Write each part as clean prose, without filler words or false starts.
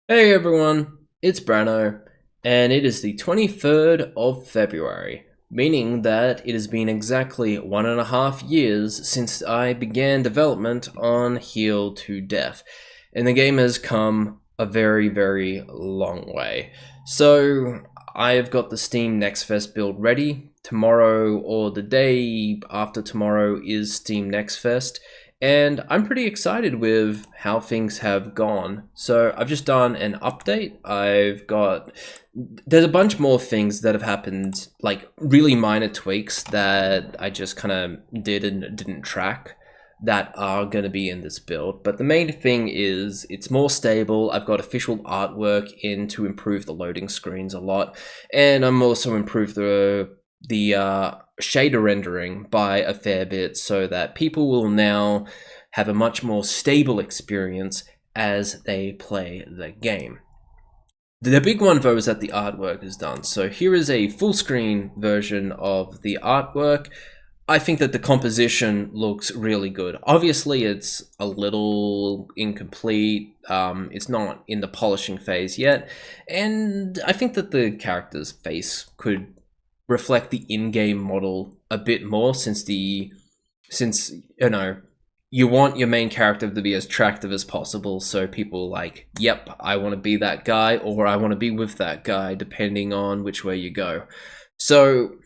Hey everyone, it's Brano, and it is the 23rd of February, meaning that it has been exactly 1.5 years since I began development on Heal to Death, and the game has come a very, very long way. So, I've got the Steam Next Fest build ready. Tomorrow or the day after tomorrow is Steam Next Fest, and I'm pretty excited with how things have gone. So I've just done an update. There's a bunch more things that have happened, like really minor tweaks that I just kind of did and didn't track that are going to be in this build. But the main thing is it's more stable. I've got official artwork in to improve the loading screens a lot, and I'm also improved the shader rendering by a fair bit so that people will now have a much more stable experience as they play the game. The big one though is that the artwork is done. So here is a full screen version of the artwork. I think that the composition looks really good. Obviously, it's a little incomplete. It's not in the polishing phase yet, and I think that the character's face could reflect the in-game model a bit more, since you want your main character to be as attractive as possible, so people like, yep, I want to be that guy, or I want to be with that guy, depending on which way you go. So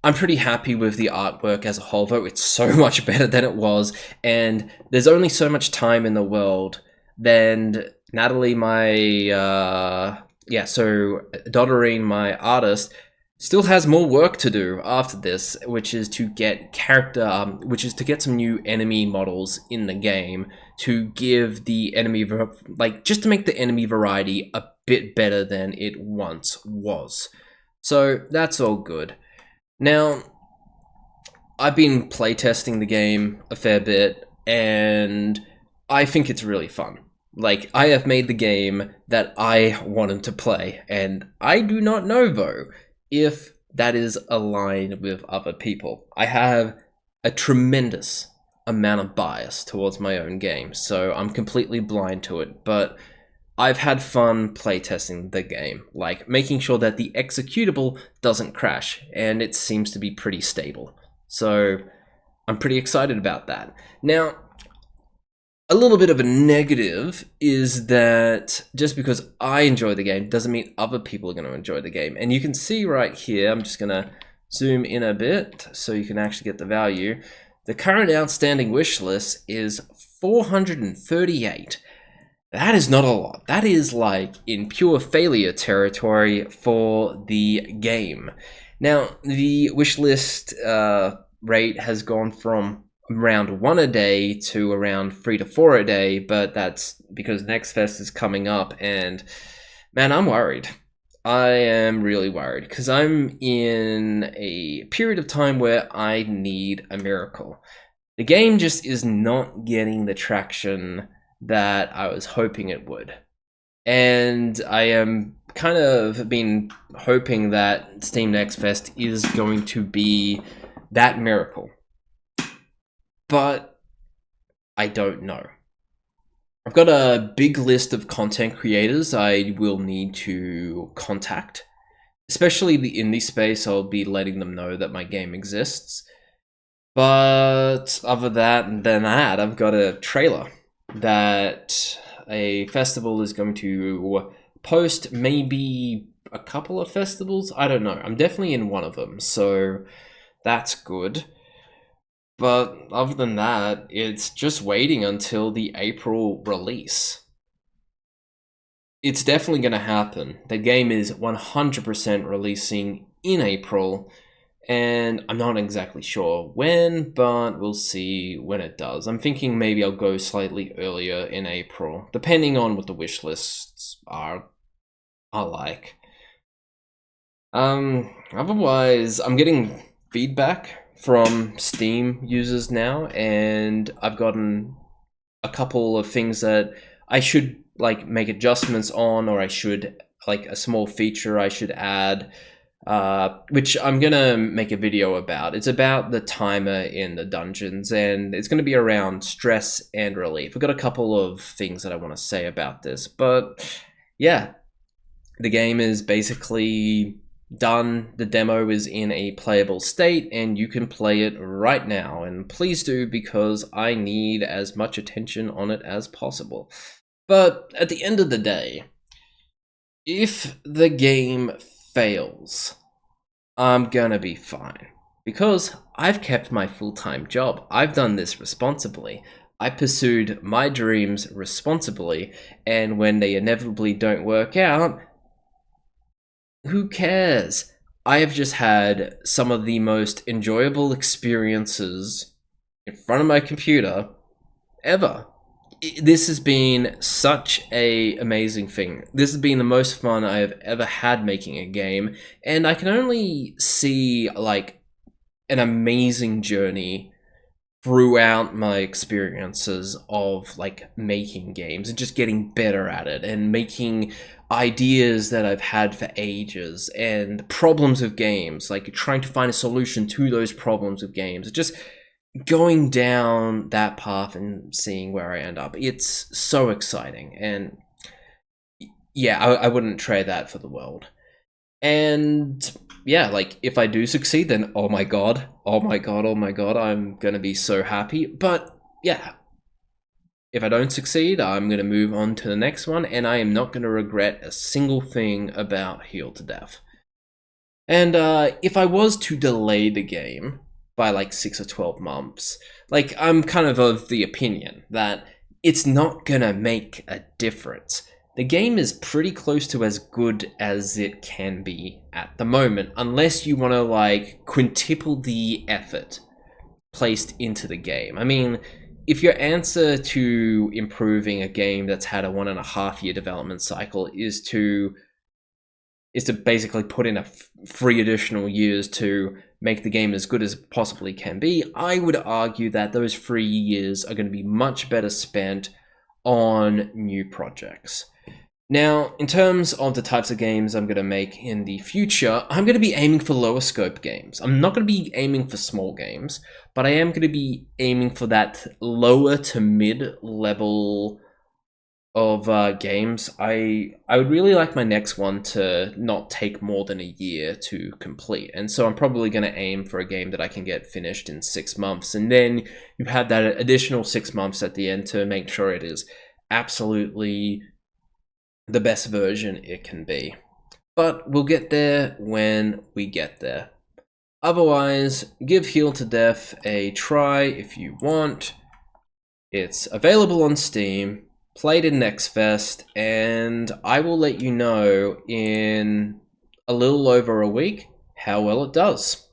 I'm pretty happy with the artwork as a whole, though it's so much better than it was, and there's only so much time in the world. Then Natalie, so Dotterine, my artist, still has more work to do after this, which is to get some new enemy models in the game to give the enemy, just to make the enemy variety a bit better than it once was. So that's all good. Now, I've been playtesting the game a fair bit, and I think it's really fun. Like, I have made the game that I wanted to play, and I do not know, though, if that is aligned with other people. I have a tremendous amount of bias towards my own game, so I'm completely blind to it, but I've had fun playtesting the game, like making sure that the executable doesn't crash, and it seems to be pretty stable. So I'm pretty excited about that. Now, a little bit of a negative is that just because I enjoy the game doesn't mean other people are going to enjoy the game. And you can see right here, I'm just going to zoom in a bit so you can actually get the value. The current outstanding wish list is 438. That is not a lot. That is like in pure failure territory for the game. Now, the wishlist rate has gone from around 1 a day to around 3 to 4 a day, but that's because Next Fest is coming up, and man, I'm worried. I am really worried because I'm in a period of time where I need a miracle. The game just is not getting the traction that I was hoping it would. And I am kind of been hoping that Steam Next Fest is going to be that miracle. But I don't know. I've got a big list of content creators I will need to contact. Especially the indie space, I'll be letting them know that my game exists. But other than that, I've got a trailer that a festival is going to post, maybe a couple of festivals. I don't know. I'm definitely in one of them, so that's good. But other than that, it's just waiting until the April release. It's definitely going to happen. The game is 100% releasing in April, and I'm not exactly sure when, but we'll see when it does. I'm thinking maybe I'll go slightly earlier in April, depending on what the wish lists are like. Otherwise, I'm getting feedback from Steam users now, and I've gotten a couple of things that I should like make adjustments on, or I should like a small feature I should add. which I'm gonna make a video about. It's about the timer in the dungeons, and it's gonna be around stress and relief. I've got a couple of things that I want to say about this, but yeah, the game is basically done. The demo is in a playable state, and you can play it right now. And please do, because I need as much attention on it as possible. But at the end of the day, if the game fails, I'm gonna be fine. Because I've kept my full-time job. I've done this responsibly. I pursued my dreams responsibly, and when they inevitably don't work out, who cares? I have just had some of the most enjoyable experiences in front of my computer ever. This has been such a amazing thing. This has been the most fun I have ever had making a game, and I can only see like an amazing journey throughout my experiences of like making games and just getting better at it and making ideas that I've had for ages and problems of games, like trying to find a solution to those problems of games, just going down that path and seeing where I end up. It's so exciting, and yeah, I wouldn't trade that for the world. And yeah, like if I do succeed, then oh my god, oh my god, oh my god, I'm gonna be so happy. But yeah, if I don't succeed, I'm gonna move on to the next one, and I am not gonna regret a single thing about Heal to Death. And if I was to delay the game by like 6 or 12 months, like I'm kind of the opinion that it's not gonna make a difference. The game is pretty close to as good as it can be at the moment, unless you want to like quintuple the effort placed into the game. I mean, if your answer to improving a game that's had a 1.5 year development cycle is to basically put in a free additional years to make the game as good as it possibly can be, I would argue that those 3 years are going to be much better spent on new projects. Now, in terms of the types of games I'm going to make in the future, I'm going to be aiming for lower scope games. I'm not going to be aiming for small games, but I am going to be aiming for that lower to mid level of games. I would really like my next one to not take more than a year to complete, and so I'm probably going to aim for a game that I can get finished in 6 months, and then you have that additional 6 months at the end to make sure it is absolutely the best version it can be. But we'll get there when we get there. Otherwise, give Heal to Death a try if you want. It's available on Steam, played in NextFest, and I will let you know in a little over a week how well it does.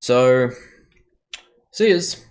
So, see yous.